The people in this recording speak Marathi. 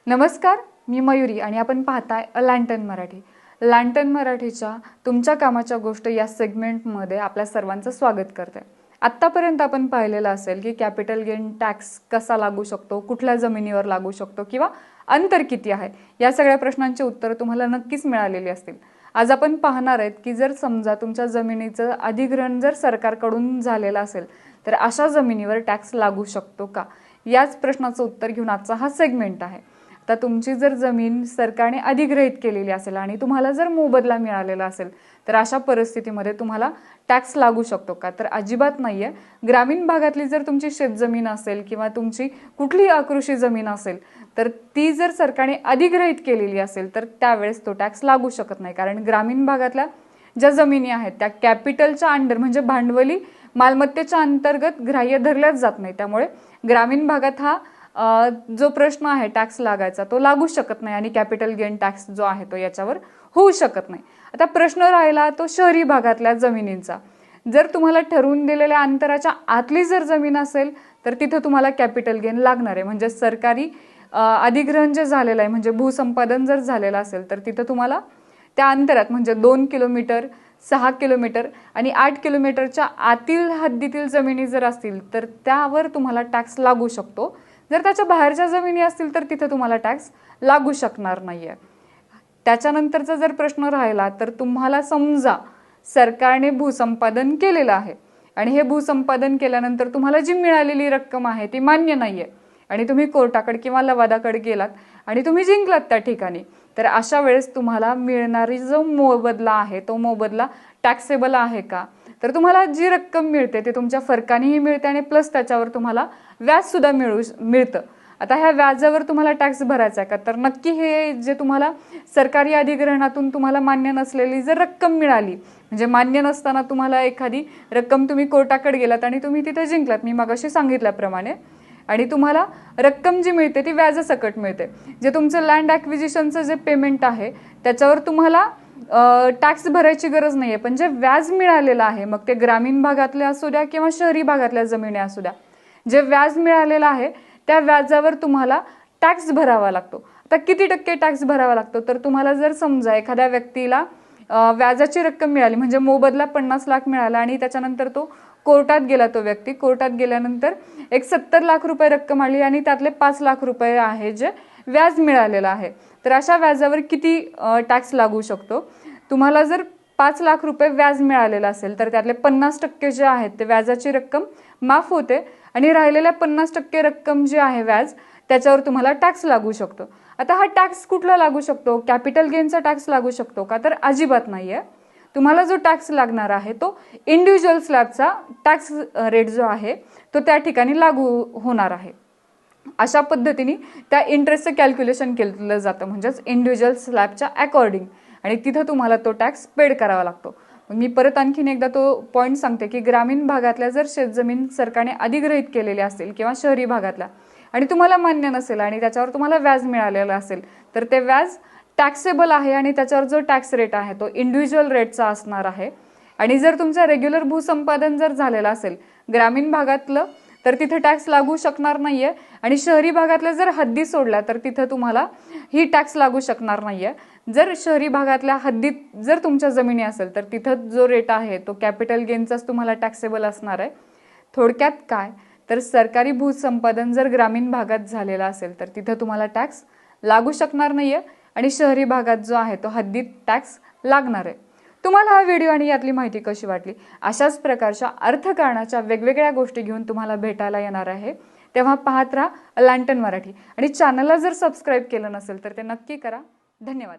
नमस्कार, मी मयुरी आणि आपण पाहताय लँटन मराठी. लँटन मराठीच्या तुमच्या कामाच्या गोष्ट या सेगमेंटमध्ये आपल्या सर्वांचं स्वागत करते. आत्तापर्यंत आपण पाहिलेलं असेल की कॅपिटल गेन टॅक्स कसा लागू शकतो, कुठल्या जमिनीवर लागू शकतो किंवा अंतर किती आहे, या सगळ्या प्रश्नांची उत्तरं तुम्हाला नक्कीच मिळालेली असतील. आज आपण पाहणार आहेत की जर समजा तुमच्या जमिनीचं अधिग्रहण जर सरकारकडून झालेलं असेल तर अशा जमिनीवर टॅक्स लागू शकतो का, याच प्रश्नाचं उत्तर घेऊन आजचा हा सेगमेंट आहे. आता तुमची जर जमीन सरकारने अधिग्रहित केलेली असेल आणि तुम्हाला जर मोबदला मिळालेला असेल तर अशा परिस्थितीमध्ये तुम्हाला टॅक्स लागू शकतो का, तर अजिबात नाहीये. ग्रामीण भागातली जर तुमची शेतजमीन असेल किंवा तुमची कुठलीही अकृषी जमीन असेल तर ती जर सरकारने अधिग्रहित केलेली असेल तर त्यावेळेस तो टॅक्स लागू शकत नाही. कारण ग्रामीण भागातल्या ज्या जमिनी आहेत त्या कॅपिटलच्या अंडर म्हणजे भांडवली मालमत्तेच्या अंतर्गत ग्राह्य धरल्याच जात नाही. त्यामुळे ग्रामीण भागात हा जो प्रश्न आहे टॅक्स लागायचा तो लागू शकत नाही आणि कॅपिटल गेन टॅक्स जो आहे तो याच्यावर होऊ शकत नाही. आता प्रश्न राहिला तो शहरी भागातल्या जमिनींचा. जर तुम्हाला ठरवून दिलेल्या अंतराच्या आतली जर जमीन असेल तर तिथं तुम्हाला कॅपिटल गेन लागणार आहे. म्हणजे सरकारी अधिग्रहण जे झालेलं आहे म्हणजे भूसंपादन जर झालेलं असेल तर तिथं तुम्हाला त्या अंतरात म्हणजे 2 किलोमीटर, 6 किलोमीटर आणि 8 किलोमीटरच्या आतील हद्दीतील जमिनी जर असतील तर त्यावर तुम्हाला टॅक्स लागू शकतो. जर त्याच्या बाहेरच्या जमिनी असतील तर तिथे तुम्हाला टॅक्स लागू शकणार नाहीये. त्याच्यानंतरचा जर प्रश्न राहिला तर तुम्हाला समजा सरकारने भूसंपादन केलेलं आहे आणि हे भूसंपादन केल्यानंतर तुम्हाला जी मिळालेली रक्कम आहे ती मान्य नाहीये आणि तुम्ही कोर्टाकडे किंवा लवादाकडे गेलात आणि तुम्ही जिंकलात त्या ठिकाणी, तर अशा वेळेस तुम्हाला मिळणारी जो मोबदला आहे तो मोबदला टॅक्सेबल आहे का, तर तुम्हाला जी रक्कम मिळते ते तुमच्या फरकानेही मिळते आणि प्लस त्याच्यावर तुम्हाला व्याज सुद्धा मिळतं. आता ह्या व्याजावर तुम्हाला टॅक्स भरायचा आहे का, तर नक्की हे जे तुम्हाला सरकारी अधिग्रहणातून तुम्हाला मान्य नसलेली जर रक्कम मिळाली म्हणजे मान्य नसताना तुम्हाला एखादी रक्कम तुम्ही कोर्टाकडे गेलात आणि तुम्ही तिथे जिंकलात मी मगाशी सांगितल्याप्रमाणे आणि तुम्हाला रक्कम जी मिळते ती व्याजासकट मिळते. जे तुमचं लँड ॲक्विजिशनचं जे पेमेंट आहे त्याच्यावर तुम्हाला टॅक्स भरायची गरज नाहीये, पण जे व्याज मिळालेलं आहे मग ते ग्रामीण भागातले असू द्या किंवा शहरी भागातल्या जमिनी असू द्या, जे व्याज मिळालेलं आहे त्या व्याजावर तुम्हाला टॅक्स भरावा लागतो. आता किती टक्के टॅक्स भरावा लागतो, तर तुम्हाला जर समजा एखाद्या व्यक्तीला व्याजाची रक्कम मिळाली म्हणजे मोबदला 50 लाख मिळाला आणि त्याच्यानंतर तो कोर्टात गेला, तो व्यक्ती कोर्टात गेल्यानंतर एक 70 लाख रुपये रक्कम आली आणि त्यातले 5 लाख रुपये आहे जे व्याज मिळालेलं आहे, तर अशा व्याजावर किती टॅक्स लागू शकतो. तुम्हाला जर 5 लाख रुपये व्याज मिळालेलं असेल तर त्यातले 50% जे आहेत ते व्याजाची रक्कम माफ होते आणि राहिलेल्या 50% रक्कम जी आहे व्याज त्याच्यावर तुम्हाला टॅक्स लागू शकतो. आता हा टॅक्स कुठला लागू शकतो, कॅपिटल गेनचा टॅक्स लागू शकतो का, तर अजिबात नाहीये. तुम्हाला जो टॅक्स लागणार आहे तो इंडिव्हिज्युअल स्लॅबचा टॅक्स रेट जो आहे तो त्या ठिकाणी लागू होणार आहे. अशा पद्धतीने त्या इंटरेस्टचं कॅल्क्युलेशन केलं जातं म्हणजेच इंडिव्हिज्युअल स्लॅबच्या अकॉर्डिंग आणि तिथं तुम्हाला तो टॅक्स पेड करावा लागतो. मी परत आणखीन एकदा तो पॉईंट सांगते की ग्रामीण भागातल्या जर शेतजमीन सरकारने अधिग्रहित केलेली असेल किंवा शहरी भागातल्या आणि तुम्हाला मान्य नसेल आणि त्याच्यावर तुम्हाला व्याज मिळालेलं असेल तर ते व्याज टॅक्सेबल आहे आणि त्याच्यावर जो टॅक्स रेट आहे तो इंडिव्हिज्युअल रेटचा असणार आहे. आणि जर तुमचं रेग्युलर भूसंपादन जर झालेलं असेल ग्रामीण भागातलं तर तिथे टॅक्स लागू शकणार नाहीये आणि शहरी भागातल्या जर हद्दी सोडल्या तर तिथं तुम्हाला ही टॅक्स लागू शकणार नाहीये. जर शहरी भागातल्या हद्दीत जर तुमच्या जमिनी असेल तर तिथं जो रेट आहे तो कॅपिटल गेनचाच तुम्हाला टॅक्सेबल असणार आहे. थोडक्यात काय, तर सरकारी भूसंपादन जर ग्रामीण भागात झालेला असेल तर तिथं तुम्हाला टॅक्स लागू शकणार नाहीये आणि शहरी भागात जो आहे तो हद्दीत टॅक्स लागणार आहे. तुम्हाला हा व्हिडिओ आणि यातली माहिती कशी वाटली, अशाच प्रकारच्या अर्थकारणाच्या वेगवेगळ्या गोष्टी घेऊन तुम्हाला भेटायला येणार आहे. तेव्हा पाहत राहा लँटन मराठी आणि चॅनलला जर सबस्क्राईब केलं नसेल तर ते नक्की करा. धन्यवाद.